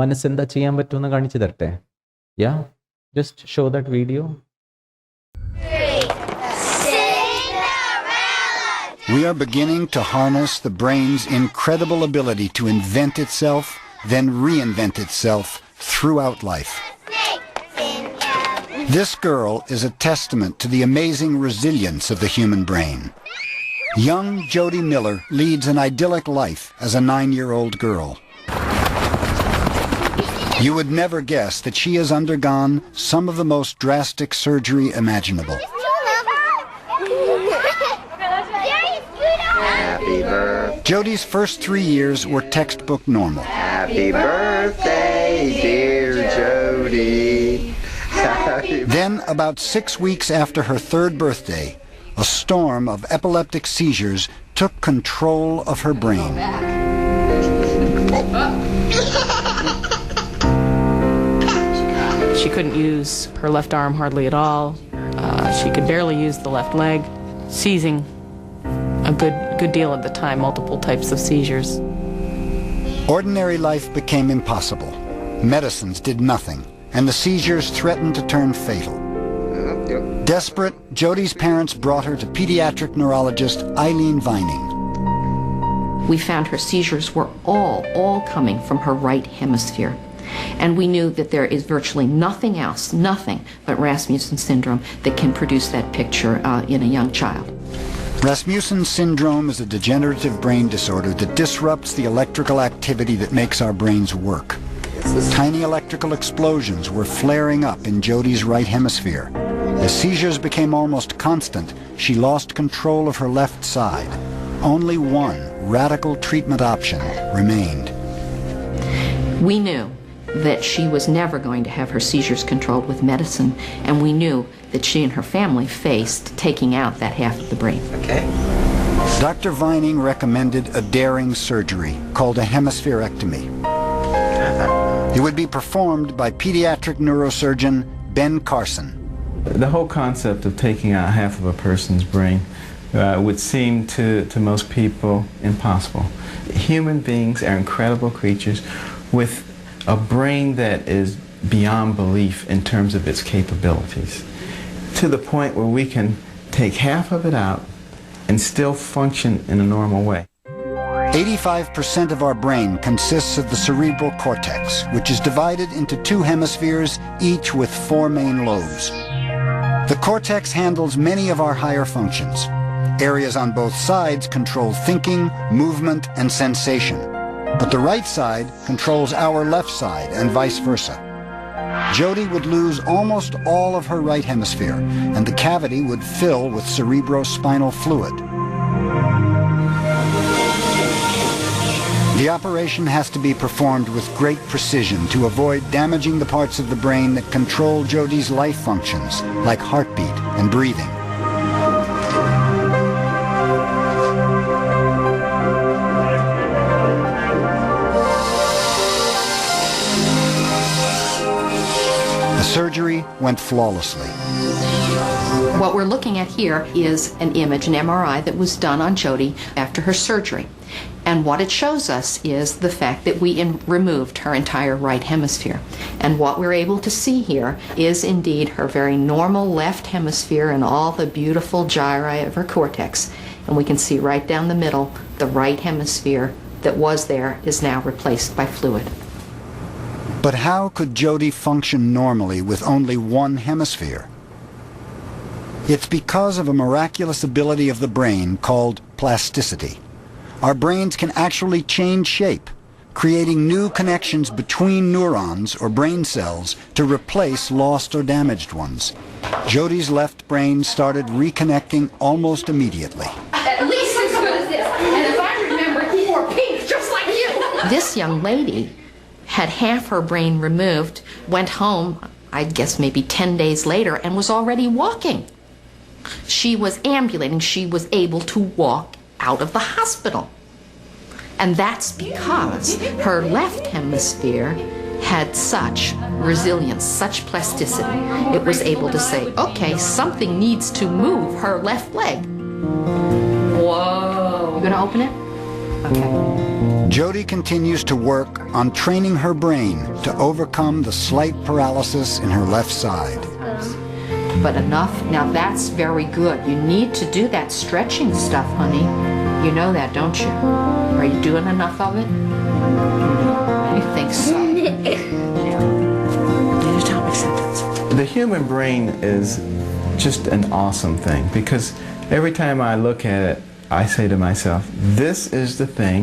മനസ്സെന്താ ചെയ്യാൻ പറ്റുമെന്ന് കാണിച്ചു തരട്ടെ? Yeah, just show that video. We are beginning to harness the brain's incredible ability to invent itself, then reinvent itself throughout life. This girl is a testament to the amazing resilience of the human brain. Young Jody Miller leads an idyllic life as a 9-year-old girl. You would never guess that she has undergone some of the most drastic surgery imaginable. Happy birthday. Jody's first 3 years were textbook normal. Happy birthday, dear Jody. Then, about 6 weeks after her 3rd birthday, a storm of epileptic seizures took control of her brain. She couldn't use her left arm hardly at all. She could barely use the left leg, seizing a good deal of the time, multiple types of seizures. Ordinary life became impossible. Medicines did nothing, and the seizures threatened to turn fatal. Desperate, Jody's parents brought her to pediatric neurologist Eileen Vining. We found her seizures were all coming from her right hemisphere. And we knew that there is virtually nothing else, nothing but Rasmussen syndrome that can produce that picture in a young child. Rasmussen syndrome is a degenerative brain disorder that disrupts the electrical activity that makes our brains work. Tiny electrical explosions were flaring up in Jody's right hemisphere. As seizures became almost constant, she lost control of her left side. Only one radical treatment option remained. We knew that she was never going to have her seizures controlled with medicine, and we knew that she and her family faced taking out that half of the brain. Okay. Dr. Vining recommended a daring surgery called a hemispherectomy. It would be performed by pediatric neurosurgeon Ben Carson. The whole concept of taking out half of a person's brain would seem to most people impossible. Human beings are incredible creatures with a brain that is beyond belief in terms of its capabilities, to the point where we can take half of it out and still function in a normal way. 85% of our brain consists of the cerebral cortex, which is divided into 2 hemispheres, each with 4 main lobes. The cortex handles many of our higher functions. Areas on both sides control thinking, movement, and sensation. But the right side controls our left side and vice versa. Jody would lose almost all of her right hemisphere, and the cavity would fill with cerebrospinal fluid. The operation has to be performed with great precision to avoid damaging the parts of the brain that control Jody's life functions, like heartbeat and breathing. The surgery went flawlessly. What we're looking at here is an image, an MRI, that was done on Jody after her surgery. And what it shows us is the fact that we removed her entire right hemisphere. And what we're able to see here is indeed her very normal left hemisphere and all the beautiful gyri of her cortex. And we can see right down the middle, the right hemisphere that was there is now replaced by fluid. But how could Jody function normally with only one hemisphere? It's because of a miraculous ability of the brain called plasticity. Our brains can actually change shape, creating new connections between neurons or brain cells to replace lost or damaged ones. Jody's left brain started reconnecting almost immediately. At least as good as this. And if I remember, he wore pink just like you. This young lady had half her brain removed, went home, I guess maybe 10 days later, and was already walking. She was ambulating. She was able to walk out of the hospital. And that's because her left hemisphere had such resilience, such plasticity. It was able to say, okay, something needs to move her left leg. Whoa. You gonna open it? Okay. Jody continues to work on training her brain to overcome the slight paralysis in her left side. But enough. Now that's very good. You need to do that stretching stuff, honey. You know that, don't you? Are you doing enough of it? You think so? Atomic sentence. The human brain is just an awesome thing because every time I look at it, I say to myself, this is the thing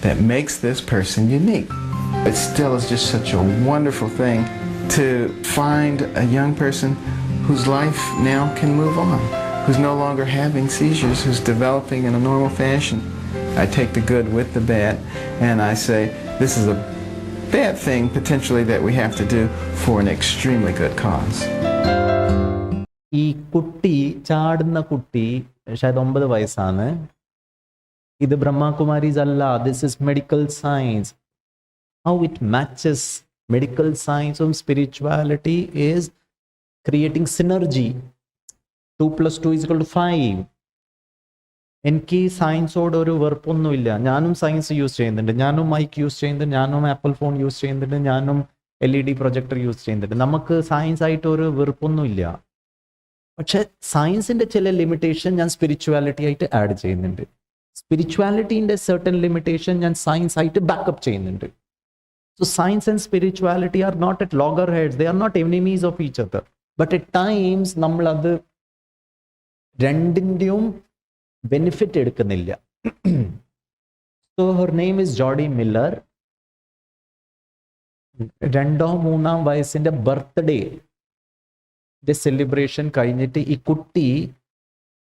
that makes this person unique. It still is just such a wonderful thing to find a young person whose life now can move on, who's no longer having seizures, who's developing in a normal fashion. I take the good with the bad, and I say, this is a bad thing potentially that we have to do for an extremely good cause. ഈ കുട്ടി ചാടുന്ന കുട്ടി ശായद 9 വയസ്സാണ്. ഇത് ബ്രഹ്മകുമാരീസ് അല്ല. This is medical science. How it matches medical സയൻസും spirituality is creating synergy. 2 + 2 = 5. എനിക്ക് സയൻസോട് ഒരു വെറുപ്പൊന്നുമില്ല. ഞാനും സയൻസ് യൂസ് ചെയ്യുന്നുണ്ട്, ഞാനും മൈക്ക് യൂസ് ചെയ്യുന്നുണ്ട്, ഞാനും ആപ്പിൾ ഫോൺ യൂസ് ചെയ്യുന്നുണ്ട്, ഞാനും LED പ്രൊജക്ടർ യൂസ് ചെയ്യുന്നുണ്ട്. നമുക്ക് സയൻസ് ആയിട്ട് ഒരു വെറുപ്പൊന്നുമില്ല. പക്ഷെ സയൻസിന്റെ ചില ലിമിറ്റേഷൻ ഞാൻ സ്പിരിച്വാലിറ്റി ആയിട്ട് ആഡ് ചെയ്യുന്നുണ്ട്. സ്പിരിച്വാലിറ്റീൻ്റെ സർട്ടൻ ലിമിറ്റേഷൻ ഞാൻ സയൻസ് ആയിട്ട് ബാക്കപ്പ് ചെയ്യുന്നുണ്ട്. So science and spirituality are not at loggerheads. They are not enemies of each other. But at times നമ്മളത് രണ്ടിൻ്റെയും ബെനിഫിറ്റ് എടുക്കുന്നില്ല. So her name is Jodi Miller. 2 or 3 വയസ്സിൻ്റെ birthday celebration കഴിഞ്ഞിട്ട് ഈ കുട്ടി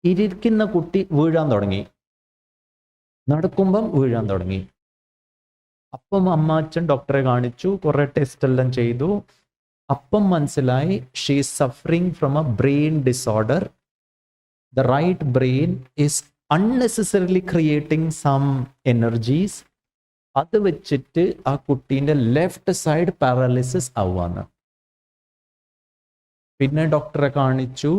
ഇരിക്കുന്ന കുട്ടി വീഴാൻ തുടങ്ങി, നടക്കുമ്പം വീഴാൻ തുടങ്ങി. അപ്പം അച്ഛൻ ഡോക്ടറെ കാണിച്ചു, കുറെ ടെസ്റ്റ് എല്ലാം ചെയ്തു. അപ്പം മനസ്സിലായി she is suffering from a brain disorder. The right brain is unnecessarily creating some energies. അത് വെച്ചിട്ട് ആ കുട്ടീൻ്റെ ലെഫ്റ്റ് സൈഡ് പാരാലിസിസ് ആവുകയാണ്. പിന്നെ ഡോക്ടറെ കാണിച്ചു.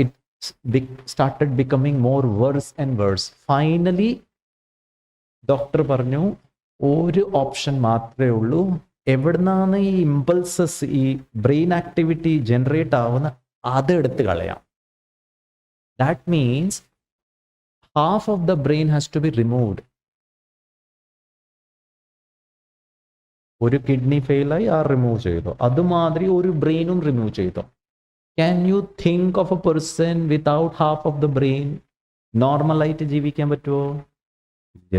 It started becoming more worse and worse. Finally doctor പറഞ്ഞു ഒരു ഓപ്ഷൻ മാത്രമേ ഉള്ളൂ. എവിടുന്നാണ് ഈ ഇമ്പൾസസ്, ഈ ബ്രെയിൻ ആക്ടിവിറ്റി ജനറേറ്റ് ആവുന്ന, അത് എടുത്ത് കളയാം. That means half of the brain has to be removed. ഒരു കിഡ്നി ഫെയിലായി ആ റിമൂവ് ചെയ്തു, അതുമാതിരി ഒരു ബ്രെയിനും റിമൂവ് ചെയ്തു. Can you think of a person without half of the brain? നോർമലായിട്ട് ജീവിക്കാൻ പറ്റുമോ? ഇല്ല.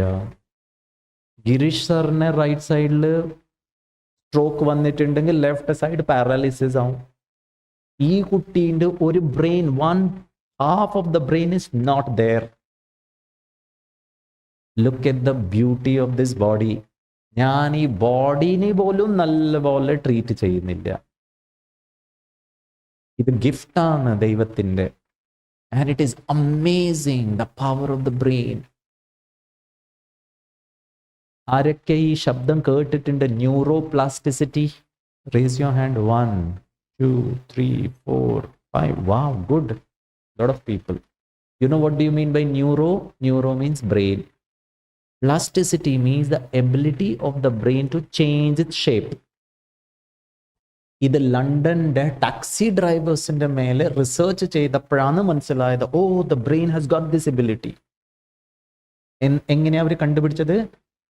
ഗിരീഷ് സാറിന് റൈറ്റ് സൈഡിൽ സ്ട്രോക്ക് വന്നിട്ടുണ്ടെങ്കിൽ ലെഫ്റ്റ് സൈഡ് പാരാലിസിസ് ആവും. ഈ കുട്ടീൻ്റെ ഒരു brain, 1/2 of the brain is not there. Look at the beauty of this body. ഞാൻ ഈ ബോഡീനെ പോലും നല്ലപോലെ ട്രീറ്റ് ചെയ്യുന്നില്ല. ഇത് ഗിഫ്റ്റാണ് ദൈവത്തിൻ്റെ. And it is amazing the power of the brain. ആരൊക്കെ ഈ ശബ്ദം കേട്ടിട്ടുണ്ട്? Neuro plasticity. Raise your hand. 1 2 3 4 5. Wow, good. Lot of people. You know what do you mean by neuro? Neuro means brain. Plasticity means the ability of the brain to change its shape. ഇത് ലണ്ടൻ്റെ taxi ഡ്രൈവേഴ്സിൻ്റെ മേലെ research ചെയ്തപ്പോഴാണ് മനസ്സിലായത്, oh the brain has got this ability. എങ്ങനെയാണ് അവർ കണ്ടുപിടിച്ചത്?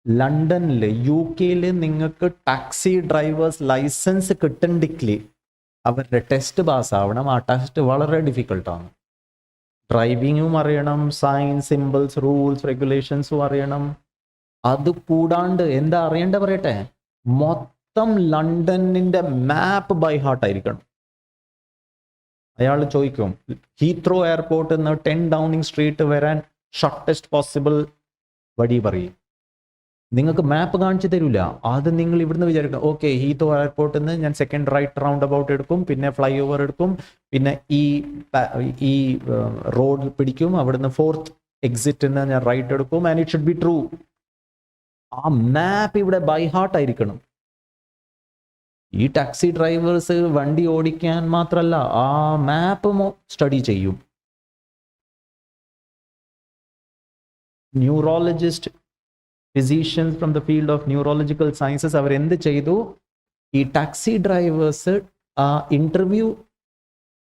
ലണ്ടനിൽ, UK നിങ്ങൾക്ക് taxi drivers licence കിട്ടണ്ടെങ്കിൽ അവരുടെ ടെസ്റ്റ് പാസ്സാവണം. ആ ടെസ്റ്റ് വളരെ ഡിഫിക്കൽട്ടാണ്. ഡ്രൈവിങ്ങും അറിയണം, സയൻസ്, സിമ്പിൾസ്, റൂൾസ്, റെഗുലേഷൻസും അറിയണം. അത് കൂടാണ്ട് എന്താ അറിയേണ്ട പറയട്ടെ, മൊത്തം ലണ്ടനിൻ്റെ മാപ്പ് ബൈ ഹാർട്ട് ആയിരിക്കണം. അയാൾ ചോദിക്കും, ഹീത്രോ എയർപോർട്ടിൽ നിന്ന് 10 ഡൗണിങ് സ്ട്രീറ്റ് വരാൻ ഷോർട്ടസ്റ്റ് പോസിബിൾ വഴി പറയും. നിങ്ങൾക്ക് മാപ്പ് കാണിച്ചു തരില്ല. അത് നിങ്ങൾ ഇവിടുന്ന് വിചാരിക്കണം, ഓക്കെ ഹീത്രോ എയർപോർട്ടിൽ നിന്ന് ഞാൻ സെക്കൻഡ് റൈറ്റ് റൗണ്ട് അബൌട്ട് എടുക്കും, പിന്നെ ഫ്ലൈ ഓവർ എടുക്കും, പിന്നെ ഈ റോഡ് പിടിക്കും, അവിടുന്ന് 4th എക്സിറ്റിൽ നിന്ന് ഞാൻ റൈറ്റ് എടുക്കും, and it should be true. ആ മാപ്പ് ഇവിടെ ബൈ ഹാർട്ട് ആയിരിക്കണം. ഈ ടാക്സി ഡ്രൈവേഴ്സ് വണ്ടി ഓടിക്കാൻ മാത്രമല്ല, ആ മാപ്പ് സ്റ്റഡി ചെയ്യും. Neurologist physicians from the field of neurological sciences അവരെന്ത് ചെയ്തു, ഈ ടാക്സി ഡ്രൈവേഴ്സ് ആ ഇന്റർവ്യൂ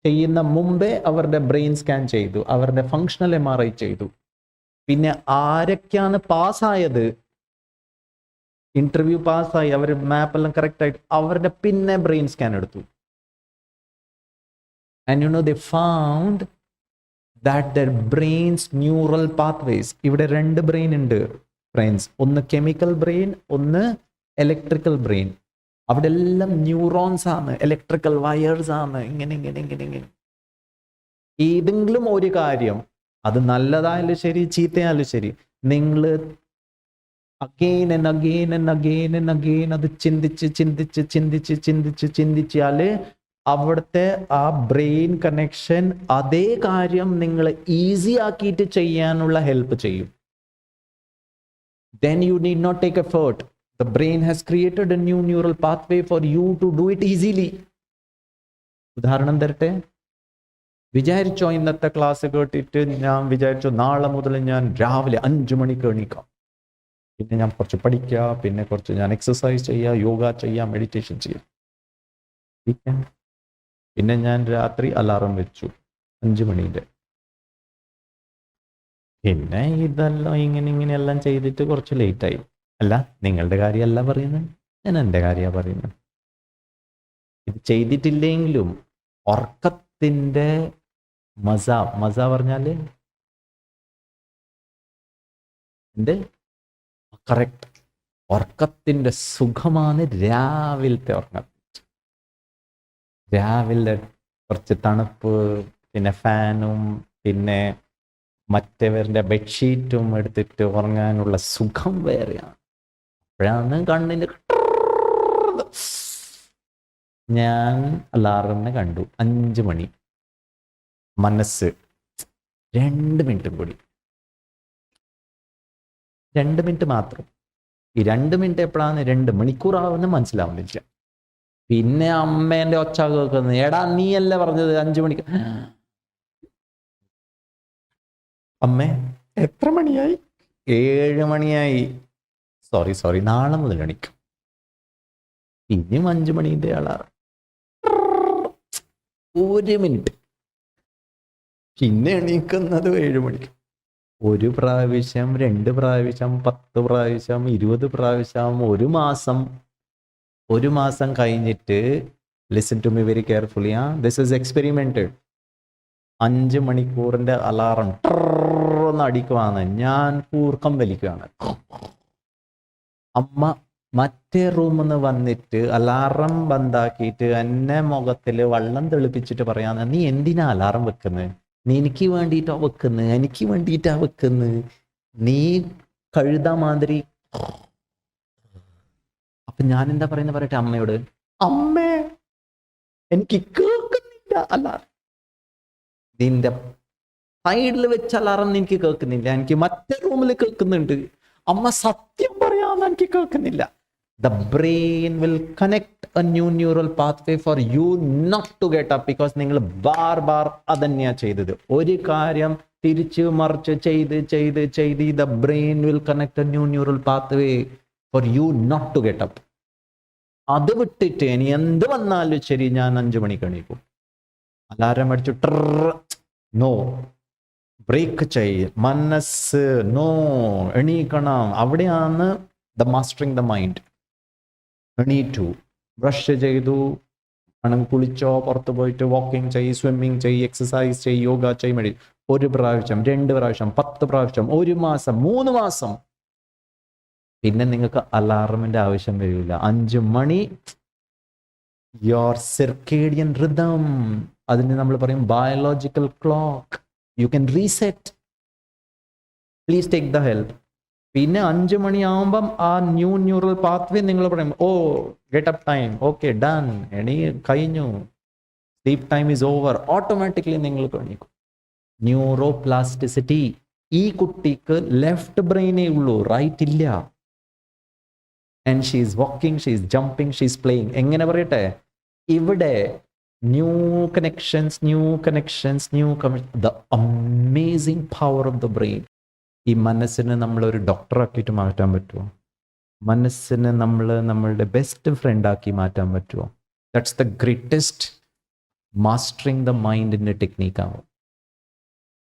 ചെയ്യുന്ന മുമ്പേ അവരുടെ ബ്രെയിൻ സ്കാൻ ചെയ്തു, അവരുടെ ഫങ്ഷണൽ MRI ചെയ്തു. പിന്നെ ആരൊക്കെയാണ് പാസ്സായത്, ഇന്റർവ്യൂ പാസ്സായി, അവർ മാപ്പെല്ലാം കറക്റ്റ് ആയിട്ട് അവരുടെ പിന്നെ ബ്രെയിൻ സ്കാൻ എടുത്തു. And you know they found that their brains neural pathways, ഇവിടെ 2 ബ്രെയിൻ ഉണ്ട് ബ്രെയിൻസ്, ഒന്ന് കെമിക്കൽ ബ്രെയിൻ, ഒന്ന് ഇലക്ട്രിക്കൽ ബ്രെയിൻ. അവിടെ എല്ലാം ന്യൂറോൺസ് ആണ്, ഇലക്ട്രിക്കൽ വയേഴ്സ് ആണ്, ഇങ്ങനെ ഇങ്ങനെ ഇങ്ങനെ ഇങ്ങനെ. ഏതെങ്കിലും ഒരു കാര്യം, അത് നല്ലതായാലും ശരി ചീത്തയായാലും ശരി, നിങ്ങൾ again and again and again and again അത് ചിന്തിച്ചാല് അവിടുത്തെ ആ ബ്രെയിൻ കണക്ഷൻ അതേ കാര്യം നിങ്ങൾ ഈസി ആക്കിയിട്ട് ചെയ്യാനുള്ള ഹെൽപ്പ് ചെയ്യും. Then you need not take effort. The brain has created a new neural pathway for you to do it easily. ഉദാഹരണം തരട്ടെ, വിചാരിച്ചോ ഇന്നത്തെ ക്ലാസ് കേട്ടിട്ട് ഞാൻ വിചാരിച്ചു നാളെ മുതൽ ഞാൻ രാവിലെ 5 മണിക്ക് എണീക്കാം, പിന്നെ ഞാൻ കുറച്ച് പഠിക്കുക, പിന്നെ കുറച്ച് ഞാൻ എക്സസൈസ് ചെയ്യുക, യോഗ ചെയ്യുക, മെഡിറ്റേഷൻ ചെയ്യുക. പിന്നെ ഞാൻ രാത്രി അലാറം വെച്ചു 5 മണിയുടെ. പിന്നെ ഇതെല്ലാം ഇങ്ങനെയെല്ലാം ചെയ്തിട്ട് കുറച്ച് ലേറ്റായി. അല്ല, നിങ്ങളുടെ കാര്യമല്ല പറയുന്നത്, ഞാൻ എൻ്റെ കാര്യമാണ് പറയുന്നത്. ഇത് ചെയ്തിട്ടില്ലെങ്കിലും ഉറക്കത്തിൻ്റെ മസ പറഞ്ഞാൽ എന്ത് കറക്റ്റ്, ഉറക്കത്തിൻ്റെ സുഖമാണ് രാവിലത്തെ ഉറക്കം. രാവിലെ കുറച്ച് തണുപ്പ്, പിന്നെ ഫാനും പിന്നെ മറ്റവരുടെ ബെഡ്ഷീറ്റും എടുത്തിട്ട് ഉറങ്ങാനുള്ള സുഖം വേറെയാണ്. അപ്പോഴാണ് കണ്ണിന് ഞാൻ അലാറിനെ കണ്ടു 5 മണി. മനസ്സ് 2 മിനിറ്റും കൂടി, 2 മിനിറ്റ് മാത്രം. ഈ 2 മിനിറ്റ് എപ്പോഴാണ് 2 മണിക്കൂറാവുന്ന മനസ്സിലാവുന്നില്ല. പിന്നെ അമ്മേന്റെ ഒച്ച കേൾക്കുന്നത്, എടാ നീ അല്ലേ പറഞ്ഞത് 5 മണിക്ക്. അമ്മേ എത്ര മണിയായി? 7 മണിയായി. സോറി നാളെ മുതൽ എണീക്കും. ഇനിയും 5 മണിന്റെ അലാറം. 1 മിനിറ്റ്. പിന്നെ എണീക്കുന്നത് 7 മണിക്ക്. 1 പ്രാവശ്യം, 2 പ്രാവശ്യം, 10 പ്രാവശ്യം, 20 പ്രാവശ്യം, 1 മാസം. 1 മാസം കഴിഞ്ഞിട്ട്, listen to me very carefully, this is experimented. 5 മണിക്കൂറിന്റെ അലാറം ഒന്ന് അടിക്കുവാണ്, ഞാൻ കൂർക്കം വലിക്കുകയാണ്. അമ്മ മറ്റേ റൂമിൽ നിന്ന് വന്നിട്ട് അലാറം ബന്ധാക്കിയിട്ട് എന്നെ മുഖത്തിൽ വെള്ളം തെളിപ്പിച്ചിട്ട് പറയാന്ന്, നീ എന്തിനാ അലാറം വെക്കുന്നത്? നീ എനിക്ക് വേണ്ടിയിട്ടാ വെക്കുന്നത്, എനിക്ക് വേണ്ടിയിട്ടാ വെക്കുന്നത്, നീ കഴുത മാതിരി. അപ്പൊ ഞാൻ എന്താ പറയുന്നത് പറയട്ടെ അമ്മയോട്, അമ്മേ എനിക്ക് കേൾക്കുന്നില്ല അലാറം. നിന്റെ സൈഡിൽ വെച്ച അലാറം എനിക്ക് കേൾക്കുന്നില്ല, എനിക്ക് മറ്റേ റൂമിൽ കേൾക്കുന്നുണ്ട്. അമ്മ സത്യം പറയാന്ന് എനിക്ക് കേൾക്കുന്നില്ല. The brain will connect a new neural pathway for you not to get up, because നിങ്ങൾ ബാർ അതന്നെയാ ചെയ്തത്. ഒരു കാര്യം തിരിച്ച് മറിച്ച് ചെയ്ത് the brain will connect a new neural pathway for you not to get up. അത് വിട്ടിട്ട് ഇനി എന്ത് വന്നാലും ശരി ഞാൻ 5 മണിക്ക് എണീക്കും. അലാരം അടിച്ചു, നോ, ബ്രേക്ക് ചെയ്യ മനസ്സ്, നോ, എണീക്കണം. അവിടെയാണ് ദ മാസ്റ്ററിങ് ദ മൈൻഡ്. എണീറ്റു, ബ്രഷ് ചെയ്തു, കുളിച്ചോ, പുറത്ത് പോയിട്ട് വാക്കിംഗ് ചെയ്യ്, സ്വിമ്മിങ് ചെയ്യ്, എക്സസൈസ് ചെയ്യ്, യോഗ ചെയ്യ്, 1 പ്രാവശ്യം, 2 പ്രാവശ്യം, 10 പ്രാവശ്യം, 1 മാസം, 3 മാസം. പിന്നെ നിങ്ങൾക്ക് അലാറമിന്റെ ആവശ്യം വരില്ല. 5 മണി, യോർ സിർക്കേഡിയൻ റിതം, അതിന് നമ്മൾ പറയും biological clock, you can reset. Please take the help. പിന്നെ 5 മണിയാവുമ്പം ആ ന്യൂ ന്യൂറൽ പാത്വേ നിങ്ങൾ പറയും, oh get up time, okay done, കഴിഞ്ഞു, sleep time is over. Automatically നിങ്ങൾ എണീക്കും. Neuroplasticity. ഈ കുട്ടിക്ക് ലെഫ്റ്റ് ബ്രെയിനേ ഉള്ളൂ, റൈറ്റ് ഇല്ല. And she is walking, she is jumping, she is playing. എങ്ങനെ പറയട്ടെ, ഇവിടെ new connections, the amazing power of the brain. ഈ മനസ്സിനെ നമ്മളൊരു ഡോക്ടറാക്കിയിട്ട് മാറ്റാൻ പറ്റുമോ? മനസ്സിനെ നമ്മളുടെ ബെസ്റ്റ് ഫ്രണ്ടാക്കി മാറ്റാൻ പറ്റുമോ? That's the greatest mastering the മൈൻഡിൻ്റെ ടെക്നീക്കാവും.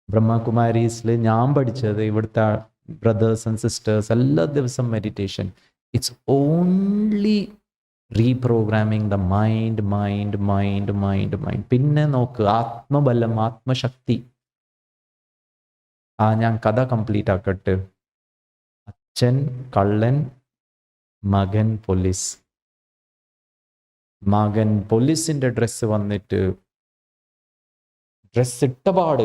ബ്രഹ്മകുമാരീസിൽ ഞാൻ പഠിച്ചത്, ഇവിടുത്തെ ബ്രദേഴ്സ് ആൻഡ് സിസ്റ്റേഴ്സ് എല്ലാ ദിവസം meditation. It's only reprogramming the mind mind mind mind mind. പിന്നെ നോക്ക്, ആത്മബലം, ആത്മശക്തി. ഞാൻ കഥ കംപ്ലീറ്റ് ആക്കട്ടെ. അച്ഛൻ കള്ളൻ, മകൻ പോലീസ്. മകൻ പോലീസിന്റെ ഡ്രസ്സ് വന്നിട്ട് ഡ്രസ് ഇട്ടപാട്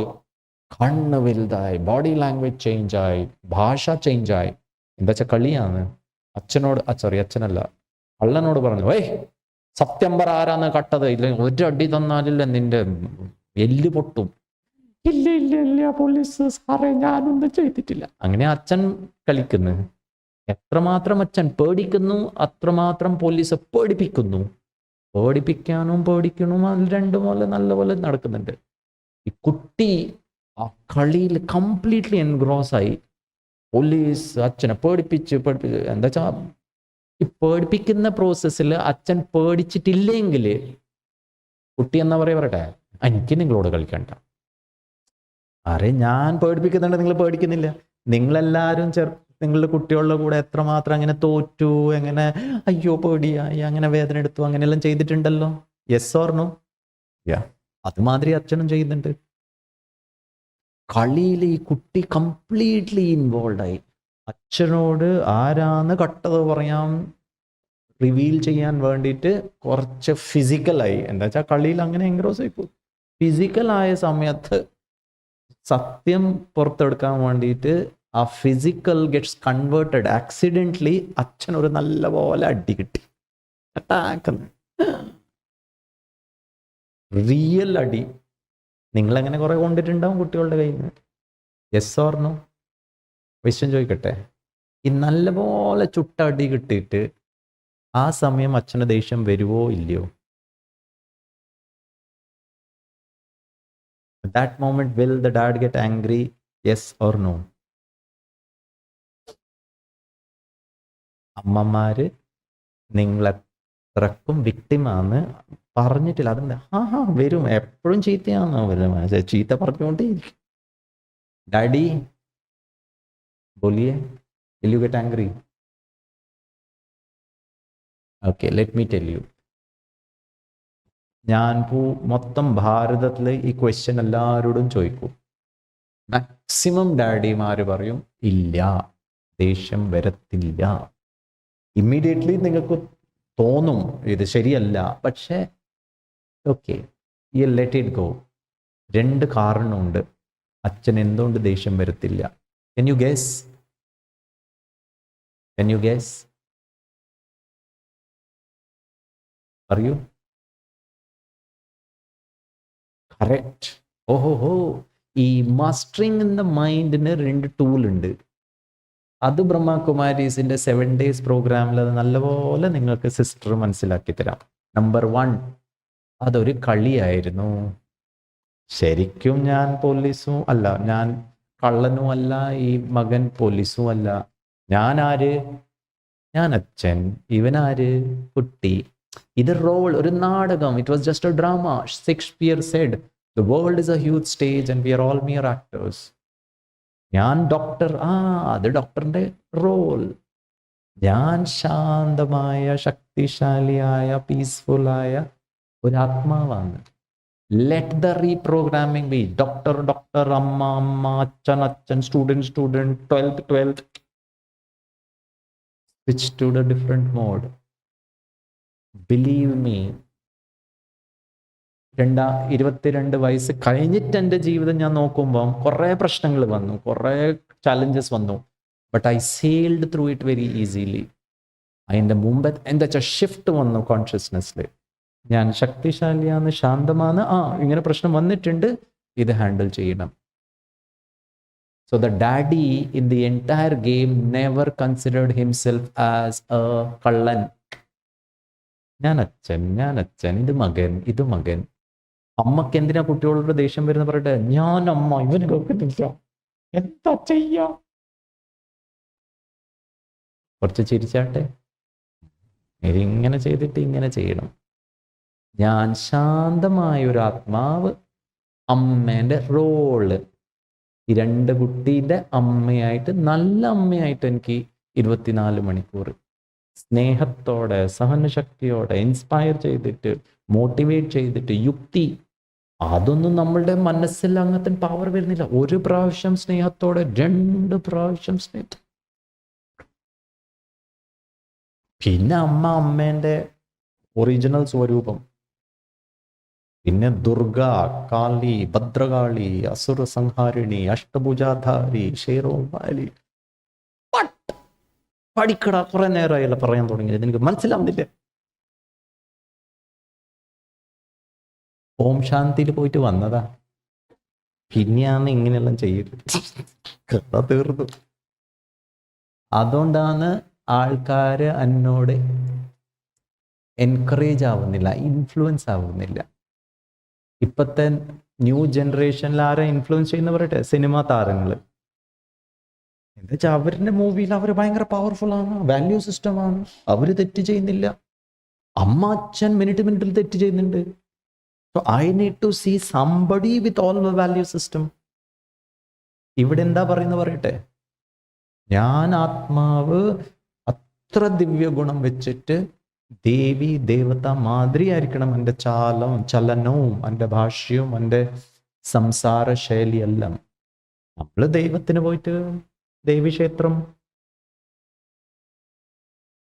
കണ്ണ് വലുതായി, ബോഡി ലാംഗ്വേജ് ചേഞ്ചായി, ഭാഷ ചേഞ്ചായി. എന്താ വെച്ചാൽ കളിയാണ്. അച്ഛനോട്, അച്ഛനല്ല, കള്ളനോട് പറഞ്ഞു, സത്യം പറ, ആരാന്ന് കട്ടത്? ഇല്ല, ഒരു അടി തന്നാലില്ല നിന്റെ എല്ല് പൊട്ടും. ഇല്ല ഇല്ല ഇല്ല പോലീസ് സാറേ, ഞാനൊന്നും ചെയ്തിട്ടില്ല. അങ്ങനെ അച്ഛൻ കളിക്കുന്നു. എത്രമാത്രം അച്ഛൻ പേടിക്കുന്നു, അത്രമാത്രം പോലീസ് പേടിപ്പിക്കുന്നു. പേടിപ്പിക്കാനും പേടിക്കണും അത് രണ്ടും പോലെ നല്ലപോലെ നടക്കുന്നുണ്ട്. ഈ കുട്ടി ആ കളിയിൽ കംപ്ലീറ്റ്ലി എൻഗ്രോസ് ആയി. പോലീസ് അച്ഛനെ പേടിപ്പിച്ച് എന്താ വെച്ചാൽ ഈ പേടിപ്പിക്കുന്ന പ്രോസസ്സിൽ അച്ഛൻ പേടിച്ചിട്ടില്ലെങ്കിൽ കുട്ടി എന്നാ പറയട്ടെ, എനിക്ക് നിങ്ങളോട് കളിക്കണ്ട. ഞാൻ പേടിപ്പിക്കുന്നുണ്ട്, നിങ്ങൾ പേടിക്കുന്നില്ല. നിങ്ങളെല്ലാവരും നിങ്ങളുടെ കുട്ടികളുടെ കൂടെ എത്രമാത്രം അങ്ങനെ തോറ്റു, എങ്ങനെ അയ്യോ പേടിയായി, അങ്ങനെ വേദന എടുത്തു, അങ്ങനെയെല്ലാം ചെയ്തിട്ടുണ്ടല്ലോ. Yes or no? അതുമാതിരി അച്ഛനും ചെയ്യുന്നുണ്ട്. കളിയിൽ ഈ കുട്ടി കംപ്ലീറ്റ്ലി ഇൻവോൾവ് ആയി. അച്ഛനോട് ആരാന്ന് കട്ടത് പറയാൻ റിവീൽ ചെയ്യാൻ വേണ്ടിയിട്ട് കുറച്ച് ഫിസിക്കലായി. എന്താ വെച്ചാൽ കളിയിൽ അങ്ങനെ എൻഗ്രോസ് ആയി പോകും. ഫിസിക്കലായ സമയത്ത് സത്യം പുറത്തെടുക്കാൻ വേണ്ടിയിട്ട് ആ ഫിസിക്കൽ ഗെറ്റ്സ് കൺവേർട്ടഡ്. ആക്സിഡൻ്റലി അച്ഛൻ ഒരു നല്ല പോലെ അടി കിട്ടി. അറ്റാക്കുന്നു, റിയൽ അടി. നിങ്ങളങ്ങനെ കുറെ കൊണ്ടിട്ടുണ്ടാവും കുട്ടികളുടെ കയ്യിൽ നിന്ന്. Yes or no? വിഷയം ചോദിക്കട്ടെ, ഈ നല്ലപോലെ ചുട്ട അടി കിട്ടിയിട്ട് ആ സമയം അച്ഛന് ദേഷ്യം വരുവോ ഇല്ലയോ? At that moment, will the dad get angry? Yes or no? അമ്മമാര് നിങ്ങളെത്രക്കും വിക്ടിമാന്ന് പറഞ്ഞിട്ടില്ല. അതെന്താ വരും, എപ്പോഴും ചീത്തയാന്ന് ചീത്ത പറഞ്ഞുകൊണ്ടേയിരിക്കും. ഡാഡി ബോലിയേ, will you get angry? Okay, let me tell you. ഞാൻ മൊത്തം ഭാരതത്തിൽ ഈ ക്വസ്റ്റ്യൻ എല്ലാവരോടും ചോദിക്കും. മാക്സിമം ഡാഡിമാര് പറയും ഇല്ല, ദേഷ്യം വരത്തില്ല. ഇമ്മീഡിയറ്റ്ലി നിങ്ങൾക്ക് തോന്നും ഇത് ശരിയല്ല, പക്ഷേ okay, you let it go. രണ്ട് കാരണമുണ്ട് അച്ഛൻ എന്തുകൊണ്ട് ദേഷ്യം വരത്തില്ല. Can you guess? Can you guess? പറയൂ. കറക്റ്റ്. ഓഹോ, ഈ മാസ്റ്ററിങ് ഇൻ ദ മൈൻഡിന് 2 ടൂൾ ഉണ്ട്. അത് ബ്രഹ്മകുമാരീസിന്റെ 7 days പ്രോഗ്രാമിൽ അത് നല്ലപോലെ നിങ്ങൾക്ക് സിസ്റ്റർ മനസ്സിലാക്കി തരാം. നമ്പർ 1, അതൊരു കളിയായിരുന്നു. ശരിക്കും ഞാൻ പോലീസും അല്ല, ഞാൻ കള്ളനും അല്ല, ഈ മകൻ പോലീസും അല്ല. ഞാൻ ആര്? ഞാൻ അച്ഛൻ. ഇവനാര്? കുട്ടി. ഇത് റോൾ, ഒരു നാടകം. It was just a drama. Shakespeare said the world is a huge stage and we are all mere actors. ഞാൻ ഡോക്ടർ, അത് ഡോക്ടറിന്റെ റോൾ. ഞാൻ ശാന്തമായ, ശക്തിശാലിയായ, പീസ്ഫുള്ളായ ഒരു ആത്മാവാണ്. Let the reprogramming B. Doctor, അമ്മ, അച്ഛൻ, student, 12th. Switch to the different mode. Believe me, 22 വയസ്സ് കഴിഞ്ഞിട്ട് എൻ്റെ ജീവിതം ഞാൻ നോക്കുമ്പം കുറേ പ്രശ്നങ്ങൾ വന്നു, കുറേ ചാലഞ്ചസ് വന്നു. But I sailed through it very easily. അതിൻ്റെ മുമ്പ് എന്താ വെച്ചാൽ ഷിഫ്റ്റ് വന്നു കോൺഷ്യസ്നെസ്സിൽ. ഞാൻ ശക്തിശാലിയാണ്, ശാന്തമാണ്. ഇങ്ങനെ പ്രശ്നം വന്നിട്ടുണ്ട്, ഇത് ഹാൻഡിൽ ചെയ്യണം. So the daddy in the entire game never considered himself as a kallan. ഞാൻ അച്ഛൻ, ഇത് മകൻ. അമ്മക്ക് എന്തിനാ കുട്ടികളോട് ദേഷ്യം വരുന്ന പറയട്ടെ, ഞാൻ അമ്മ, ഇവന് കേൾക്കുന്നില്ല, എന്താ ചെയ്യാ? കുറച്ച് ചിരിച്ചാട്ടെ, ഇങ്ങനെ ചെയ്തിട്ട് ഇങ്ങനെ ചെയ്യണം. ഞാൻ ശാന്തമായൊരു ആത്മാവ്, അമ്മേൻ്റെ റോള്, ഈ 2 കുട്ടീൻ്റെ അമ്മയായിട്ട്, നല്ല അമ്മയായിട്ട് എനിക്ക് 24 മണിക്കൂർ സ്നേഹത്തോടെ, സഹനശക്തിയോടെ, ഇൻസ്പയർ ചെയ്തിട്ട്, മോട്ടിവേറ്റ് ചെയ്തിട്ട്, യുക്തി, അതൊന്നും നമ്മളുടെ മനസ്സിൽ അങ്ങനത്തെ പവർ വരുന്നില്ല. 1 പ്രാവശ്യം സ്നേഹത്തോടെ, 2 പ്രാവശ്യം സ്നേഹത്തോടെ. പിന്നെ അമ്മേൻ്റെ ഒറിജിനൽ സ്വരൂപം. പിന്നെ ദുർഗ, കാളി, ഭദ്രകാളി, അസുര സംഹാരിണി, അഷ്ടഭുജാധാരി, ഷേറോവാലി. പഠിക്കട, കുറെ നേരമായല്ല പറയാൻ തുടങ്ങിയത്, എനിക്ക് മനസ്സിലാവുന്നില്ല. ഓം ശാന്തിയിൽ പോയിട്ട് വന്നതാ, പിന്നെയാണ് ഇങ്ങനെയെല്ലാം ചെയ്യരുത്. കഥ തീർന്നു. അതുകൊണ്ടാണ് ആൾക്കാർ എന്നോട് എൻകറേജ് ആവുന്നില്ല, ഇൻഫ്ലുവൻസ് ആവുന്നില്ല. ഇപ്പോഴത്തെ ന്യൂ ജനറേഷനിൽ ആരാ ഇൻഫ്ലുവൻസ് ചെയ്യുന്ന പറയട്ടെ? സിനിമാ താരങ്ങൾ. എന്താ വെച്ചാൽ അവരുടെ മൂവിയിൽ അവർ ഭയങ്കര പവർഫുൾ ആണ്, വാല്യൂ സിസ്റ്റമാണ്, അവർ തെറ്റ് ചെയ്യുന്നില്ല. അമ്മ അച്ഛൻ മിനിറ്റിൽ തെറ്റ് ചെയ്യുന്നുണ്ട്. So I need to see somebody with all the value system. ഇവിടെ എന്താ പറയുന്നത് പറയട്ടെ? ഞാൻ ആത്മാവ് അത്ര ദിവ്യ ഗുണം വെച്ചിട്ട് ദേവി ദേവത മാതിരിയായിരിക്കണം എൻ്റെ ചലനവും എൻ്റെ ഭാഷ്യവും എൻ്റെ സംസാര ശൈലിയെല്ലാം. നമ്മൾ ദൈവത്തിന് പോയിട്ട് ദേവീക്ഷേത്രം,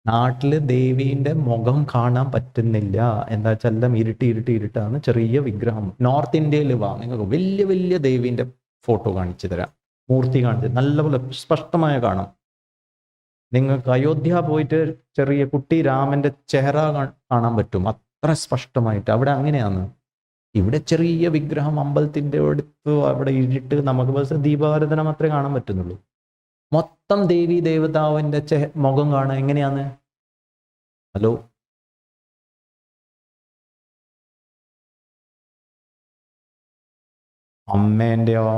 നാട്ടില് ദേവീൻ്റെ മുഖം കാണാൻ പറ്റുന്നില്ല. എന്താ വെച്ചാൽ എല്ലാം ഇരുട്ടാണ്, ചെറിയ വിഗ്രഹം. നോർത്ത് ഇന്ത്യയിൽ വാ, നിങ്ങൾക്ക് വലിയ വലിയ ദേവീൻ്റെ ഫോട്ടോ കാണിച്ചു തരാം, മൂർത്തി കാണിച്ചു, നല്ലപോലെ സ്പഷ്ടമായ കാണാം. നിങ്ങൾക്ക് അയോധ്യ പോയിട്ട് ചെറിയ കുട്ടി രാമൻ്റെ ചെഹറ കാണാൻ പറ്റും, അത്ര സ്പഷ്ടമായിട്ട്. അവിടെ അങ്ങനെയാണ്. ഇവിടെ ചെറിയ വിഗ്രഹം അമ്പലത്തിൻ്റെ അടുത്ത്, അവിടെ ഇരുട്ട്, നമുക്ക് ബസ് ദീപാരാധന മാത്രമേ കാണാൻ പറ്റുന്നുള്ളൂ. മൊത്തം ദേവി ദേവതാവിൻ്റെ മുഖം കാണാൻ എങ്ങനെയാണ്? ഹലോ, അമ്മേൻ്റെയോ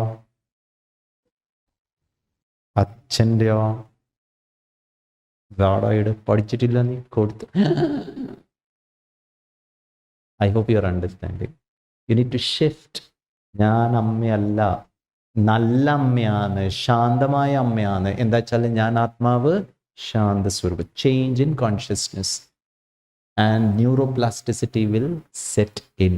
അച്ഛൻ്റെയോ ഗാഡായിട്ട് പഠിച്ചിട്ടില്ല നീ കൊടുത്ത്. I hope you are understanding. You need to shift. ഞാൻ അമ്മയല്ല, നല്ല അമ്മയാണ്, ശാന്തമായ അമ്മയാണ്. എന്താ വെച്ചാൽ ഞാൻ ആത്മാവ് ശാന്തസ്വരൂപം. Change in consciousness and neuroplasticity will set in.